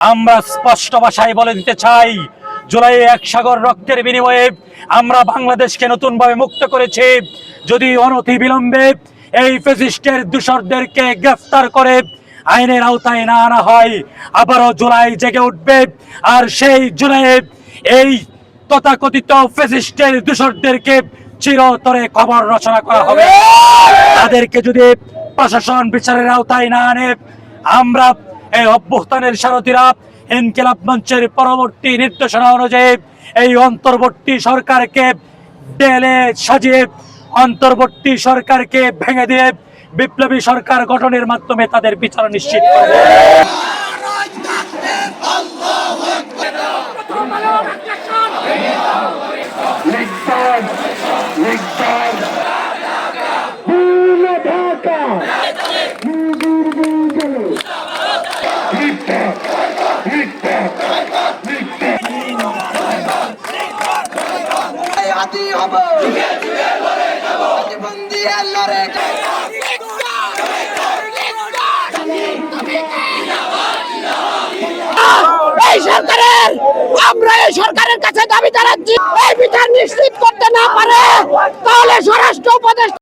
আমরা স্পষ্ট ভাষায় বলে দিতে চাই, জুলাই এক সাগর রক্তের বিনিময়ে আমরা বাংলাদেশকে নতুনভাবে মুক্ত করেছি। যদি অনতি বিলম্বে এই ফ্যাসিস্টের দূষরদেরকে গ্রেফতার করে আইনের আওতায় না আনা হয়, আবারও জুলাই জেগে উঠবে। আর সেই জুলাইয়ে এই তথাকথিত ফ্যাসিস্টের দূষরদেরকে চিরতরে কবর রচনা করা হবে। তাদেরকে যদি প্রশাসন বিচারের আওতায় না আনে, আমরা এই অভ্যুত্থানের সারথীরা ইনকিলাব মঞ্চের পরবর্তী নির্দেশনা অনুযায়ী এই অন্তর্বর্তী সরকারকে ঢেলে সাজিয়ে অন্তর্বর্তী সরকারকে ভেঙে দিয়ে বিপ্লবী সরকার গঠনের মাধ্যমে তাদের বিচার নিশ্চিত করবে। আমরা এই সরকারের কাছে দাবি জানাচ্ছি, এই বিচার নিশ্চিত করতে না পারে তাহলে স্বরাষ্ট্র উপদেষ্টা